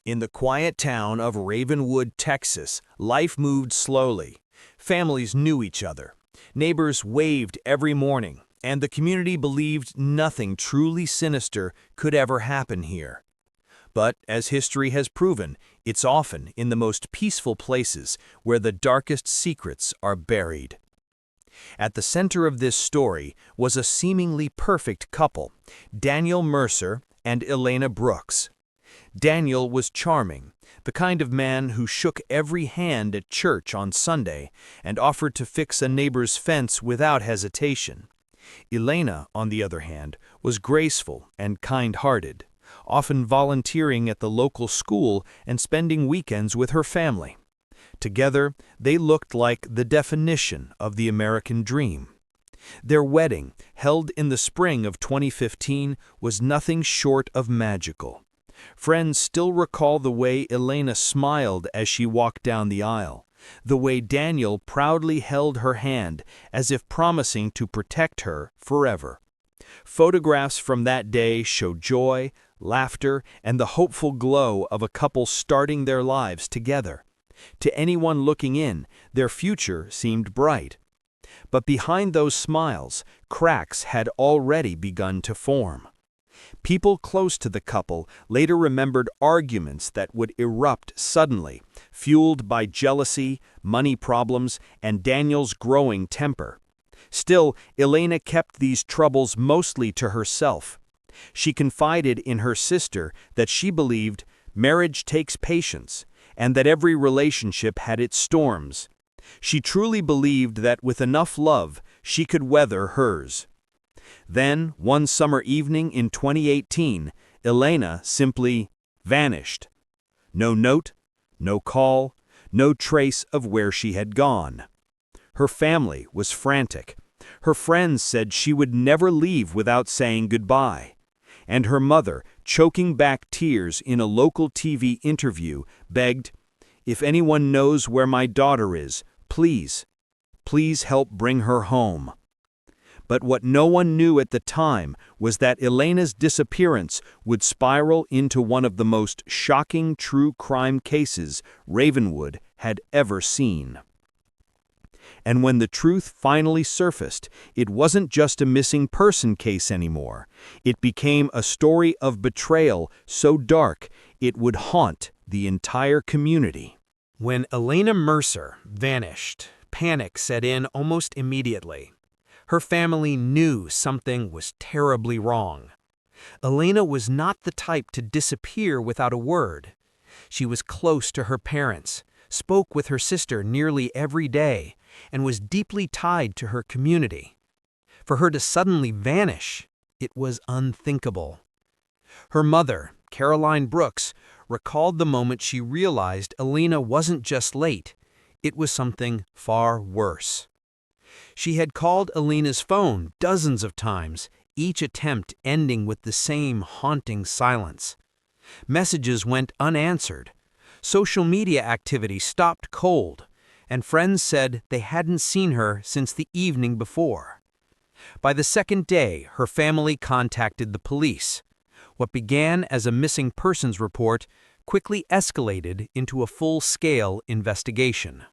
In the quiet town of Ravenwood, Texas, life moved slowly. Families knew each other. Neighbors waved every morning, and the community believed nothing truly sinister could ever happen here. But, as history has proven, it's often in the most peaceful places where the darkest secrets are buried. At the center of this story was a seemingly perfect couple, Daniel Mercer and Elena Brooks. Daniel was charming, the kind of man who shook every hand at church on Sunday and offered to fix a neighbor's fence without hesitation. Elena, on the other hand, was graceful and kind-hearted, often volunteering at the local school and spending weekends with her family. Together, they looked like the definition of the American dream. Their wedding, held in the spring of 2015, was nothing short of magical. Friends still recall the way Elena smiled as she walked down the aisle, the way Daniel proudly held her hand as if promising to protect her forever. Photographs from that day show joy, laughter, and the hopeful glow of a couple starting their lives together. To anyone looking in, their future seemed bright. But behind those smiles, cracks had already begun to form. People close to the couple later remembered arguments that would erupt suddenly, fueled by jealousy, money problems, and Daniel's growing temper. Still, Elena kept these troubles mostly to herself. She confided in her sister that she believed marriage takes patience, and that every relationship had its storms. She truly believed that with enough love, she could weather hers. Then, one summer evening in 2018, Elena simply vanished. No note, no call, no trace of where she had gone. Her family was frantic. Her friends said she would never leave without saying goodbye. And her mother, choking back tears in a local TV interview, begged, "If anyone knows where my daughter is, please help bring her home." But what no one knew at the time was that Elena's disappearance would spiral into one of the most shocking true crime cases Ravenwood had ever seen. And when the truth finally surfaced, it wasn't just a missing person case anymore. It became a story of betrayal so dark it would haunt the entire community. When Elena Mercer vanished, panic set in almost immediately. Her family knew something was terribly wrong. Elena was not the type to disappear without a word. She was close to her parents, spoke with her sister nearly every day, and was deeply tied to her community. For her to suddenly vanish, it was unthinkable. Her mother, Caroline Brooks, recalled the moment she realized Elena wasn't just late, it was something far worse. She had called Elena's phone dozens of times, each attempt ending with the same haunting silence. Messages went unanswered. Social media activity stopped cold, and friends said they hadn't seen her since the evening before. By the second day, her family contacted the police. What began as a missing persons report quickly escalated into a full-scale investigation.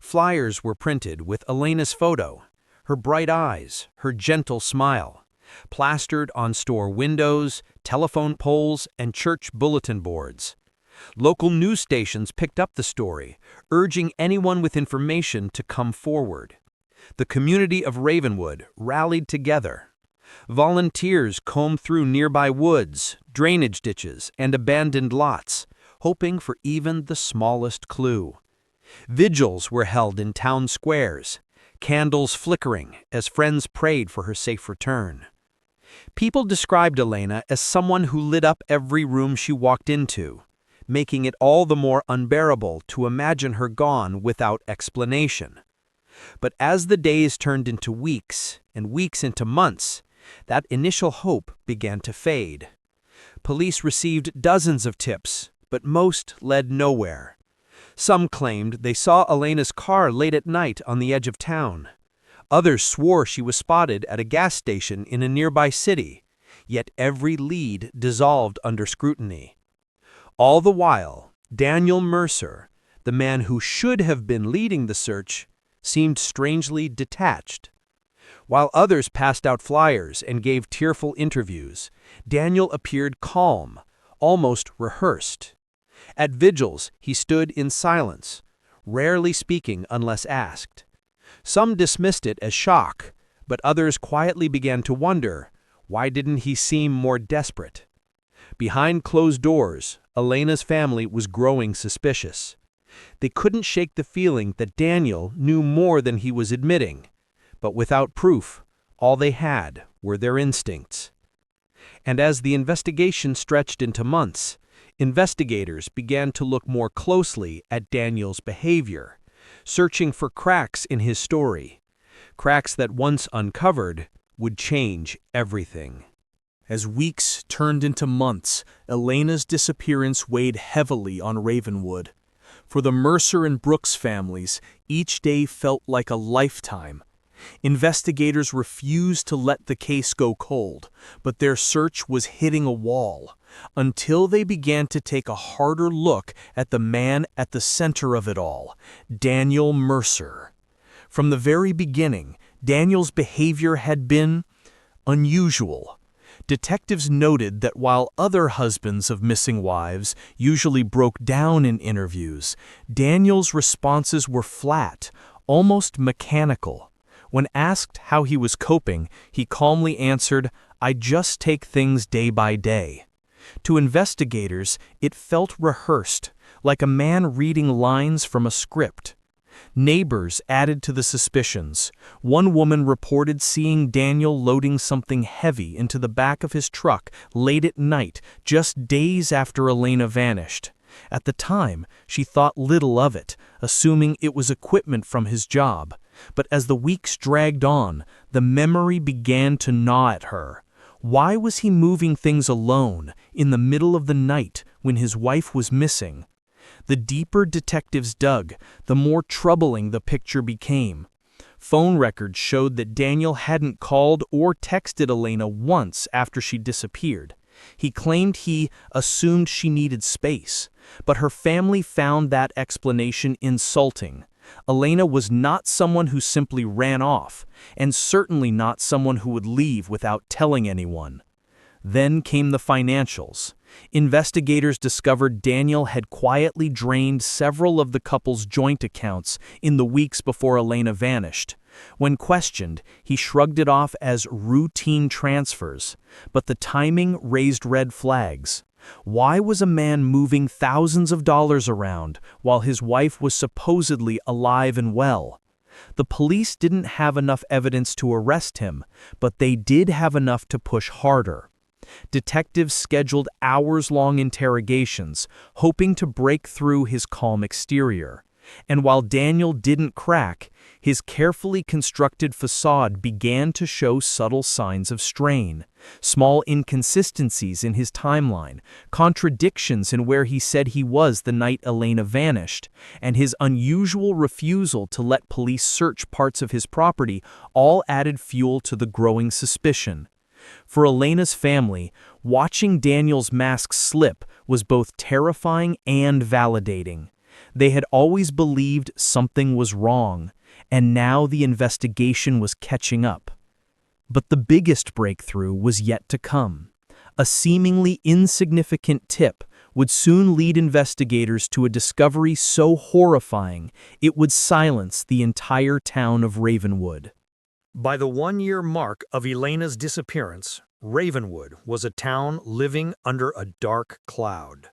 Flyers were printed with Elena's photo, her bright eyes, her gentle smile, plastered on store windows, telephone poles, and church bulletin boards. Local news stations picked up the story, urging anyone with information to come forward. The community of Ravenwood rallied together. Volunteers combed through nearby woods, drainage ditches, and abandoned lots, hoping for even the smallest clue. Vigils were held in town squares, candles flickering as friends prayed for her safe return. People described Elena as someone who lit up every room she walked into, making it all the more unbearable to imagine her gone without explanation. But as the days turned into weeks and weeks into months, that initial hope began to fade. Police received dozens of tips, but most led nowhere. Some claimed they saw Elena's car late at night on the edge of town. Others swore she was spotted at a gas station in a nearby city, yet every lead dissolved under scrutiny. All the while, Daniel Mercer, the man who should have been leading the search, seemed strangely detached. While others passed out flyers and gave tearful interviews, Daniel appeared calm, almost rehearsed. At vigils, he stood in silence, rarely speaking unless asked. Some dismissed it as shock, but others quietly began to wonder, why didn't he seem more desperate? Behind closed doors, Elena's family was growing suspicious. They couldn't shake the feeling that Daniel knew more than he was admitting, but without proof, all they had were their instincts. And as the investigation stretched into months, investigators began to look more closely at Daniel's behavior, searching for cracks in his story, cracks that once uncovered would change everything. As weeks turned into months, Elena's disappearance weighed heavily on Ravenwood. For the Mercer and Brooks families, each day felt like a lifetime. Investigators refused to let the case go cold, but their search was hitting a wall, until they began to take a harder look at the man at the center of it all, Daniel Mercer. From the very beginning, Daniel's behavior had been unusual. Detectives noted that while other husbands of missing wives usually broke down in interviews, Daniel's responses were flat, almost mechanical. When asked how he was coping, he calmly answered, "I just take things day by day." To investigators, it felt rehearsed, like a man reading lines from a script. Neighbors added to the suspicions. One woman reported seeing Daniel loading something heavy into the back of his truck late at night, just days after Elena vanished. At the time, she thought little of it, assuming it was equipment from his job. But as the weeks dragged on, the memory began to gnaw at her. Why was he moving things alone, in the middle of the night, when his wife was missing? The deeper detectives dug, the more troubling the picture became. Phone records showed that Daniel hadn't called or texted Elena once after she disappeared. He claimed he assumed she needed space, but her family found that explanation insulting. Elena was not someone who simply ran off, and certainly not someone who would leave without telling anyone. Then came the financials. Investigators discovered Daniel had quietly drained several of the couple's joint accounts in the weeks before Elena vanished. When questioned, he shrugged it off as routine transfers, but the timing raised red flags. Why was a man moving thousands of dollars around while his wife was supposedly alive and well? The police didn't have enough evidence to arrest him, but they did have enough to push harder. Detectives scheduled hours-long interrogations, hoping to break through his calm exterior. And while Daniel didn't crack, his carefully constructed facade began to show subtle signs of strain. Small inconsistencies in his timeline, contradictions in where he said he was the night Elena vanished, and his unusual refusal to let police search parts of his property all added fuel to the growing suspicion. For Elena's family, watching Daniel's mask slip was both terrifying and validating. They had always believed something was wrong, and now the investigation was catching up. But the biggest breakthrough was yet to come. A seemingly insignificant tip would soon lead investigators to a discovery so horrifying it would silence the entire town of Ravenwood. By the one-year mark of Elena's disappearance, Ravenwood was a town living under a dark cloud.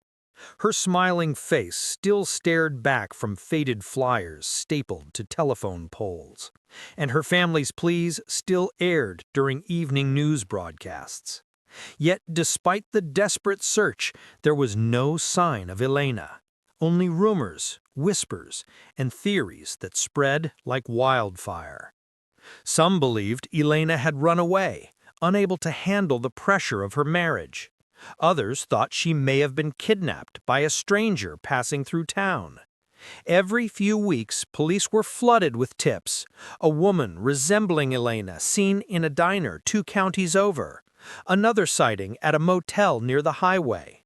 Her smiling face still stared back from faded flyers stapled to telephone poles, and her family's pleas still aired during evening news broadcasts. Yet, despite the desperate search, there was no sign of Elena. Only rumors, whispers, and theories that spread like wildfire. Some believed Elena had run away, unable to handle the pressure of her marriage. Others thought she may have been kidnapped by a stranger passing through town. Every few weeks, police were flooded with tips. A woman resembling Elena seen in a diner 2 counties over. Another sighting at a motel near the highway.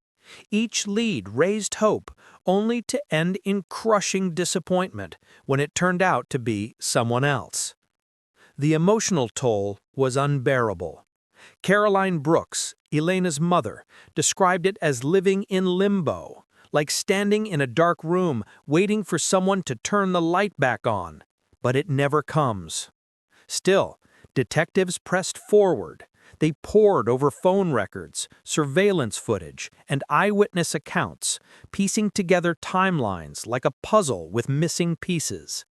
Each lead raised hope, only to end in crushing disappointment when it turned out to be someone else. The emotional toll was unbearable. Caroline Brooks, Elena's mother, described it as living in limbo, like standing in a dark room waiting for someone to turn the light back on, but it never comes. Still, detectives pressed forward. They pored over phone records, surveillance footage, and eyewitness accounts, piecing together timelines like a puzzle with missing pieces.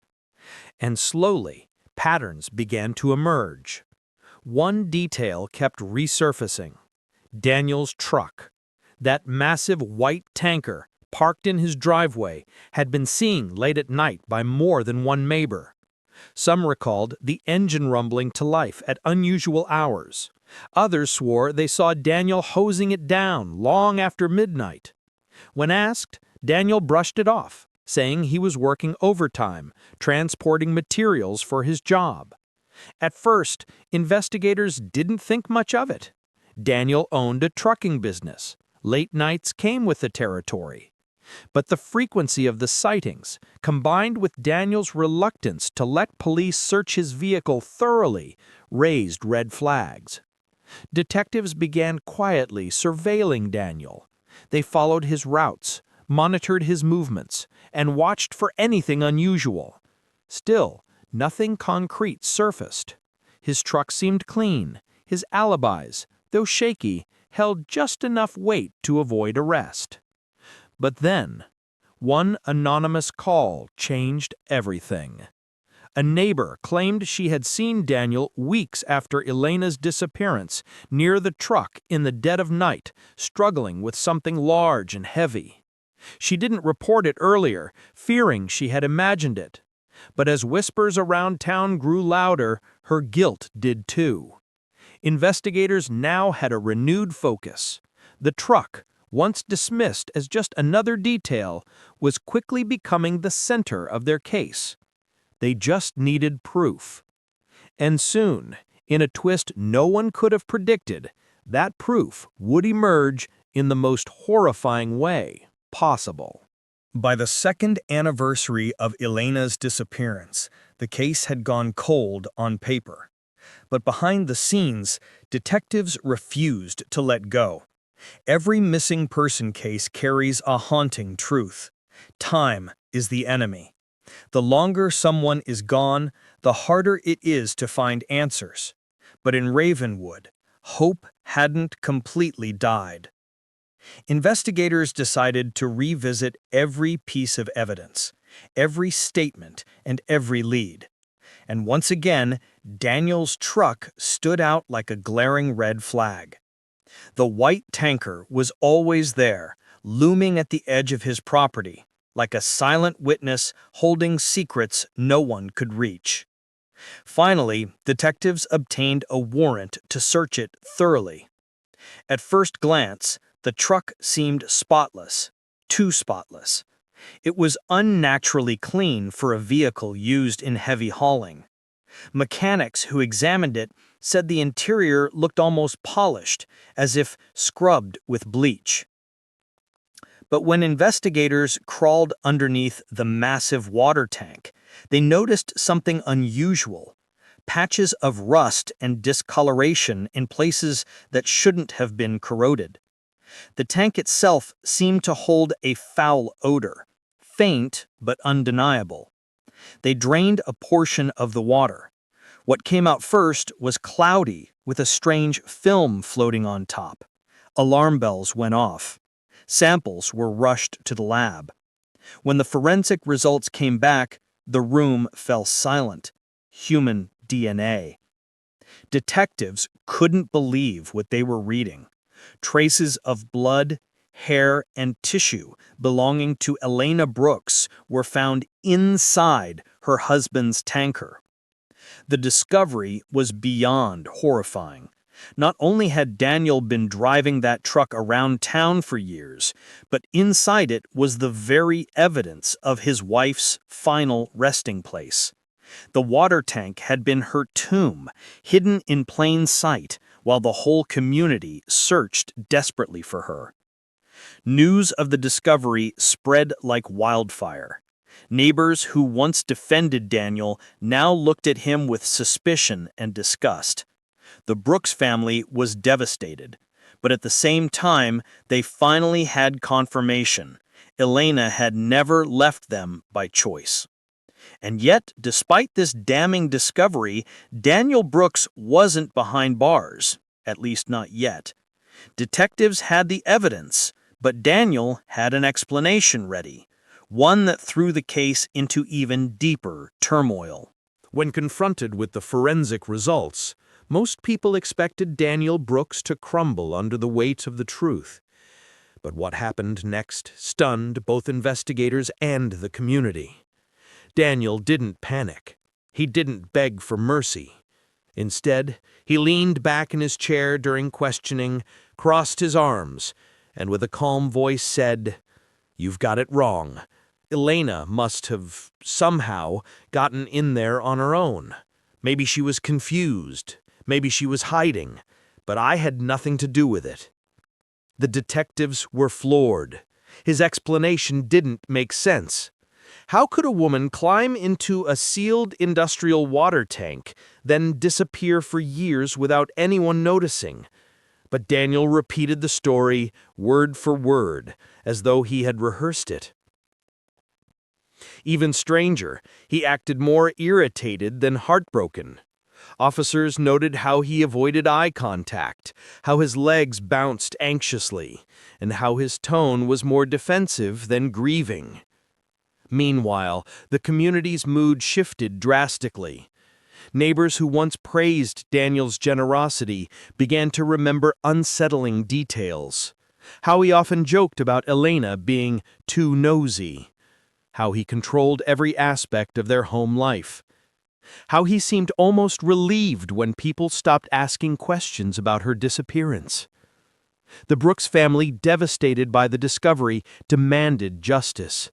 And slowly, patterns began to emerge. One detail kept resurfacing: Daniel's truck. That massive white tanker, parked in his driveway, had been seen late at night by more than one neighbor. Some recalled the engine rumbling to life at unusual hours. Others swore they saw Daniel hosing it down long after midnight. When asked, Daniel brushed it off, saying he was working overtime, transporting materials for his job. At first, investigators didn't think much of it. Daniel owned a trucking business. Late nights came with the territory. But the frequency of the sightings, combined with Daniel's reluctance to let police search his vehicle thoroughly, raised red flags. Detectives began quietly surveilling Daniel. They followed his routes, monitored his movements, and watched for anything unusual. Still, nothing concrete surfaced. His truck seemed clean. His alibis, though shaky, held just enough weight to avoid arrest. But then, one anonymous call changed everything. A neighbor claimed she had seen Daniel weeks after Elena's disappearance near the truck in the dead of night, struggling with something large and heavy. She didn't report it earlier, fearing she had imagined it. But as whispers around town grew louder, her guilt did too. Investigators now had a renewed focus. The truck, once dismissed as just another detail, was quickly becoming the center of their case. They just needed proof. And soon, in a twist no one could have predicted, that proof would emerge in the most horrifying way possible. By the second anniversary of Elena's disappearance, the case had gone cold on paper. But behind the scenes, detectives refused to let go. Every missing person case carries a haunting truth. Time is the enemy. The longer someone is gone, the harder it is to find answers. But in Ravenwood, hope hadn't completely died. Investigators decided to revisit every piece of evidence, every statement, and every lead. And once again, Daniel's truck stood out like a glaring red flag. The white tanker was always there, looming at the edge of his property, like a silent witness holding secrets no one could reach. Finally, detectives obtained a warrant to search it thoroughly. At first glance, the truck seemed spotless, too spotless. It was unnaturally clean for a vehicle used in heavy hauling. Mechanics who examined it said the interior looked almost polished, as if scrubbed with bleach. But when investigators crawled underneath the massive water tank, they noticed something unusual: patches of rust and discoloration in places that shouldn't have been corroded. The tank itself seemed to hold a foul odor, faint but undeniable. They drained a portion of the water. What came out first was cloudy, with a strange film floating on top. Alarm bells went off. Samples were rushed to the lab. When the forensic results came back, the room fell silent. Human DNA. Detectives couldn't believe what they were reading. Traces of blood, hair, and tissue belonging to Elena Brooks were found inside her husband's tanker. The discovery was beyond horrifying. Not only had Daniel been driving that truck around town for years, but inside it was the very evidence of his wife's final resting place. The water tank had been her tomb, hidden in plain sight, while the whole community searched desperately for her. News of the discovery spread like wildfire. Neighbors who once defended Daniel now looked at him with suspicion and disgust. The Brooks family was devastated, but at the same time, they finally had confirmation. Elena had never left them by choice. And yet, despite this damning discovery, Daniel Brooks wasn't behind bars, at least not yet. Detectives had the evidence, but Daniel had an explanation ready, one that threw the case into even deeper turmoil. When confronted with the forensic results, most people expected Daniel Brooks to crumble under the weight of the truth. But what happened next stunned both investigators and the community. Daniel didn't panic. He didn't beg for mercy. Instead, he leaned back in his chair during questioning, crossed his arms, and with a calm voice said, "You've got it wrong. Elena must have, somehow, gotten in there on her own. Maybe she was confused. Maybe she was hiding. But I had nothing to do with it." The detectives were floored. His explanation didn't make sense. How could a woman climb into a sealed industrial water tank, then disappear for years without anyone noticing? But Daniel repeated the story word for word, as though he had rehearsed it. Even stranger, he acted more irritated than heartbroken. Officers noted how he avoided eye contact, how his legs bounced anxiously, and how his tone was more defensive than grieving. Meanwhile, the community's mood shifted drastically. Neighbors who once praised Daniel's generosity began to remember unsettling details. How he often joked about Elena being too nosy. How he controlled every aspect of their home life. How he seemed almost relieved when people stopped asking questions about her disappearance. The Brooks family, devastated by the discovery, demanded justice.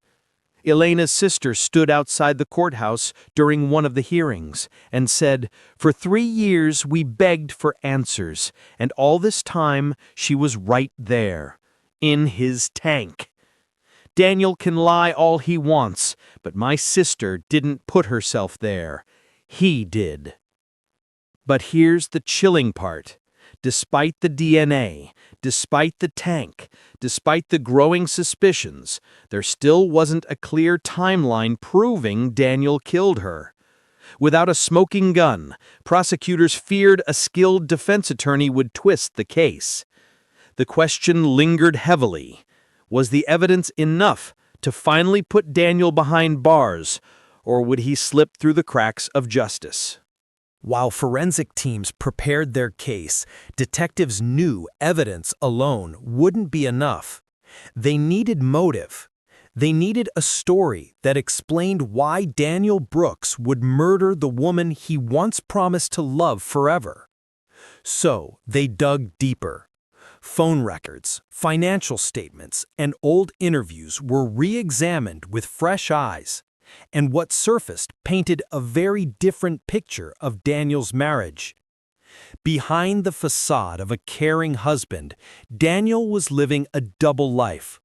Elena's sister stood outside the courthouse during one of the hearings and said, "For 3 years we begged for answers, and all this time she was right there, in his tank. Daniel can lie all he wants, but my sister didn't put herself there. He did." But here's the chilling part. Despite the DNA, despite the tank, despite the growing suspicions, there still wasn't a clear timeline proving Daniel killed her. Without a smoking gun, prosecutors feared a skilled defense attorney would twist the case. The question lingered heavily. Was the evidence enough to finally put Daniel behind bars, or would he slip through the cracks of justice? While forensic teams prepared their case, detectives knew evidence alone wouldn't be enough. They needed motive. They needed a story that explained why Daniel Brooks would murder the woman he once promised to love forever. So they dug deeper. Phone records, financial statements, and old interviews were re-examined with fresh eyes. And what surfaced painted a very different picture of Daniel's marriage. Behind the facade of a caring husband, Daniel was living a double life.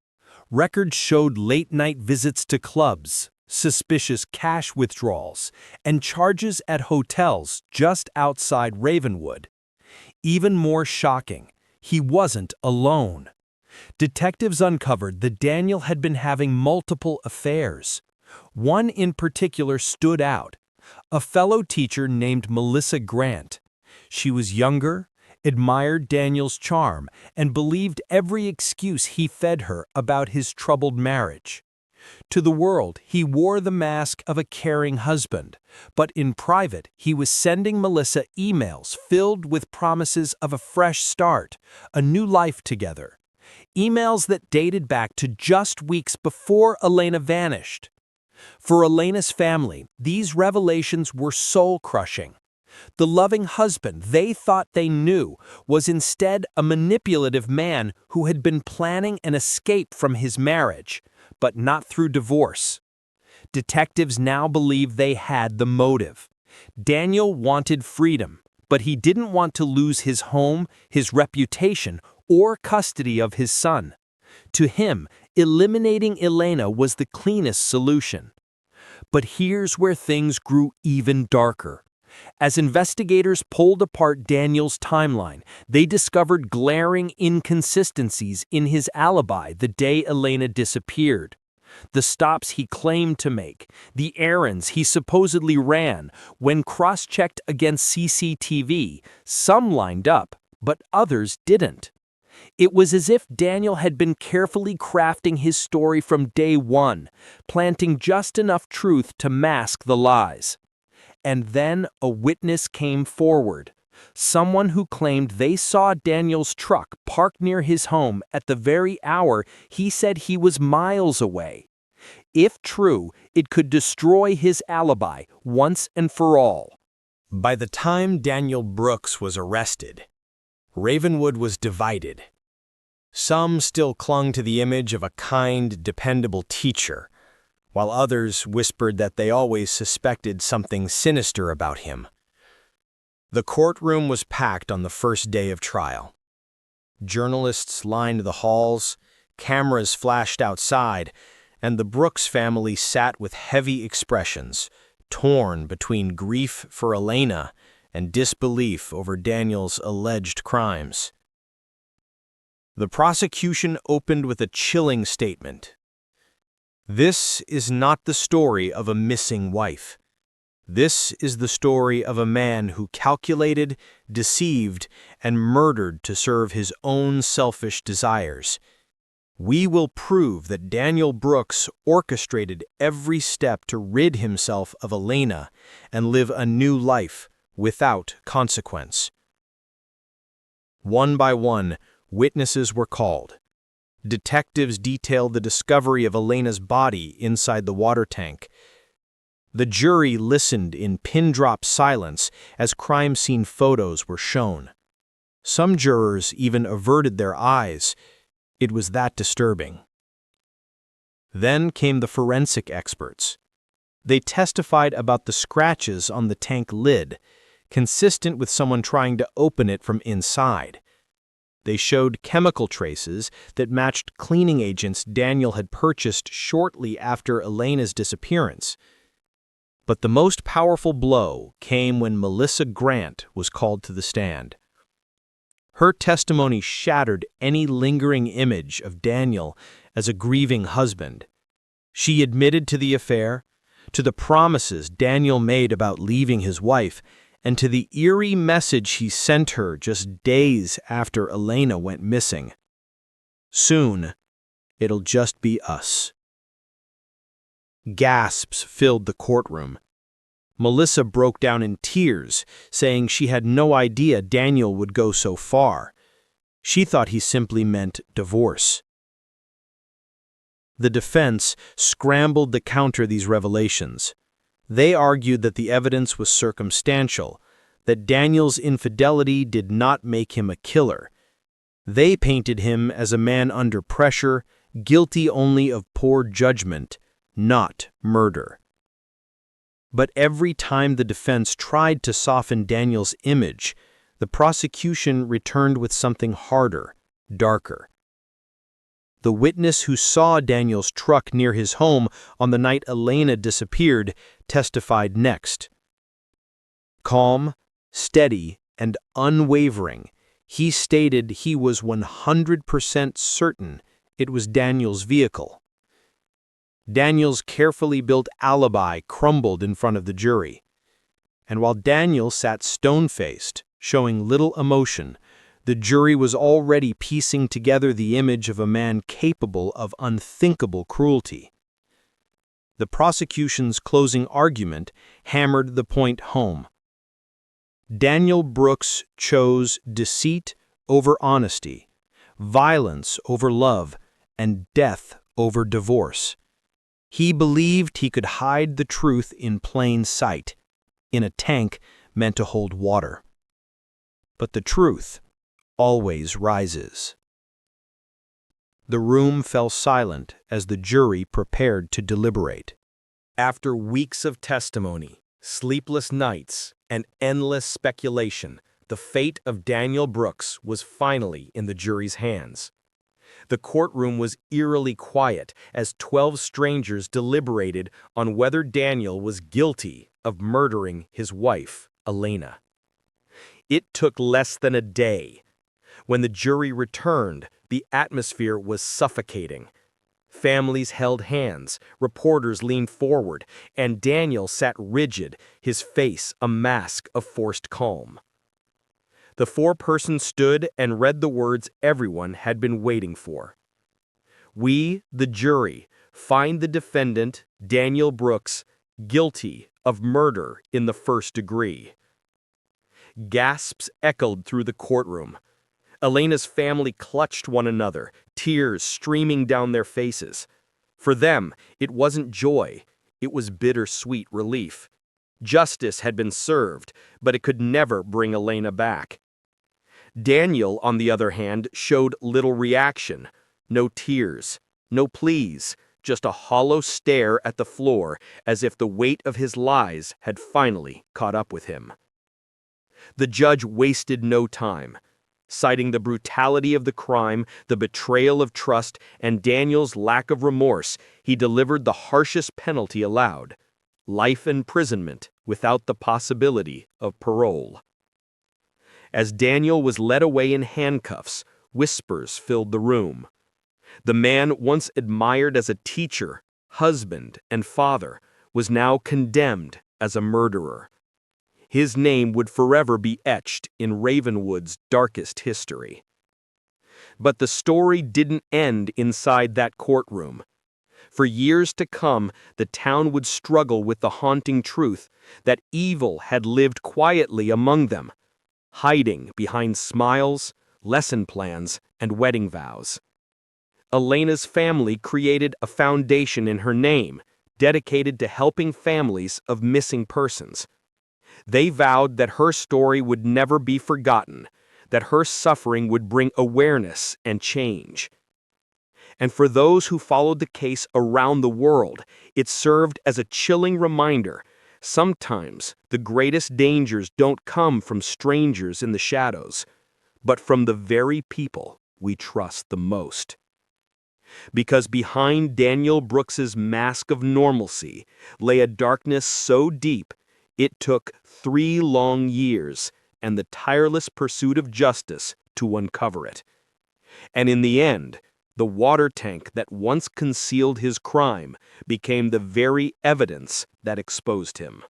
Records showed late-night visits to clubs, suspicious cash withdrawals, and charges at hotels just outside Ravenwood. Even more shocking, he wasn't alone. Detectives uncovered that Daniel had been having multiple affairs. One in particular stood out, a fellow teacher named Melissa Grant. She was younger, admired Daniel's charm, and believed every excuse he fed her about his troubled marriage. To the world, he wore the mask of a caring husband, but in private, he was sending Melissa emails filled with promises of a fresh start, a new life together. Emails that dated back to just weeks before Elena vanished. For Elena's family, these revelations were soul-crushing. The loving husband they thought they knew was instead a manipulative man who had been planning an escape from his marriage, but not through divorce. Detectives now believe they had the motive. Daniel wanted freedom, but he didn't want to lose his home, his reputation, or custody of his son. To him, eliminating Elena was the cleanest solution. But here's where things grew even darker. As investigators pulled apart Daniel's timeline, they discovered glaring inconsistencies in his alibi the day Elena disappeared. The stops he claimed to make, the errands he supposedly ran, when cross-checked against CCTV, some lined up, but others didn't. It was as if Daniel had been carefully crafting his story from day one, planting just enough truth to mask the lies. And then a witness came forward, someone who claimed they saw Daniel's truck parked near his home at the very hour he said he was miles away. If true, it could destroy his alibi once and for all. By the time Daniel Brooks was arrested, Ravenwood was divided. Some still clung to the image of a kind, dependable teacher, while others whispered that they always suspected something sinister about him. The courtroom was packed on the first day of trial. Journalists lined the halls, cameras flashed outside, and the Brooks family sat with heavy expressions, torn between grief for Elena and disbelief over Daniel's alleged crimes. The prosecution opened with a chilling statement. This is not the story of a missing wife. This is the story of a man who calculated, deceived, and murdered to serve his own selfish desires. We will prove that Daniel Brooks orchestrated every step to rid himself of Elena and live a new life without consequence. One by one, witnesses were called. Detectives detailed the discovery of Elena's body inside the water tank. The jury listened in pin-drop silence as crime scene photos were shown. Some jurors even averted their eyes. It was that disturbing. Then came the forensic experts. They testified about the scratches on the tank lid, consistent with someone trying to open it from inside. They showed chemical traces that matched cleaning agents Daniel had purchased shortly after Elena's disappearance. But the most powerful blow came when Melissa Grant was called to the stand. Her testimony shattered any lingering image of Daniel as a grieving husband. She admitted to the affair, to the promises Daniel made about leaving his wife, and to the eerie message he sent her just days after Elena went missing. Soon, it'll just be us. Gasps filled the courtroom. Melissa broke down in tears, saying she had no idea Daniel would go so far. She thought he simply meant divorce. The defense scrambled to counter these revelations. They argued that the evidence was circumstantial, that Daniel's infidelity did not make him a killer. They painted him as a man under pressure, guilty only of poor judgment, not murder. But every time the defense tried to soften Daniel's image, the prosecution returned with something harder, darker. The witness who saw Daniel's truck near his home on the night Elena disappeared testified next. Calm, steady, and unwavering, he stated he was 100% certain it was Daniel's vehicle. Daniel's carefully built alibi crumbled in front of the jury. And while Daniel sat stone-faced, showing little emotion, the jury was already piecing together the image of a man capable of unthinkable cruelty. The prosecution's closing argument hammered the point home. Daniel Brooks chose deceit over honesty, violence over love, and death over divorce. He believed he could hide the truth in plain sight, in a tank meant to hold water. But the truth always rises. The room fell silent as the jury prepared to deliberate. After weeks of testimony, sleepless nights, and endless speculation, the fate of Daniel Brooks was finally in the jury's hands. The courtroom was eerily quiet as 12 strangers deliberated on whether Daniel was guilty of murdering his wife, Elena. It took less than a day. When the jury returned, the atmosphere was suffocating. Families held hands, reporters leaned forward, and Daniel sat rigid, his face a mask of forced calm. The foreperson stood and read the words everyone had been waiting for. "We, the jury, find the defendant, Daniel Brooks, guilty of murder in the first degree." Gasps echoed through the courtroom. Elena's family clutched one another, tears streaming down their faces. For them, it wasn't joy, it was bittersweet relief. Justice had been served, but it could never bring Elena back. Daniel, on the other hand, showed little reaction. No tears, no pleas, just a hollow stare at the floor as if the weight of his lies had finally caught up with him. The judge wasted no time. Citing the brutality of the crime, the betrayal of trust, and Daniel's lack of remorse, he delivered the harshest penalty allowed: life imprisonment without the possibility of parole. As Daniel was led away in handcuffs, whispers filled the room. The man once admired as a teacher, husband, and father was now condemned as a murderer. His name would forever be etched in Ravenwood's darkest history. But the story didn't end inside that courtroom. For years to come, the town would struggle with the haunting truth that evil had lived quietly among them, hiding behind smiles, lesson plans, and wedding vows. Elena's family created a foundation in her name, dedicated to helping families of missing persons. They vowed that her story would never be forgotten, that her suffering would bring awareness and change. And for those who followed the case around the world, it served as a chilling reminder: sometimes the greatest dangers don't come from strangers in the shadows, but from the very people we trust the most. Because behind Daniel Brooks's mask of normalcy lay a darkness so deep it took 3 long years and the tireless pursuit of justice to uncover it. And in the end, the water tank that once concealed his crime became the very evidence that exposed him.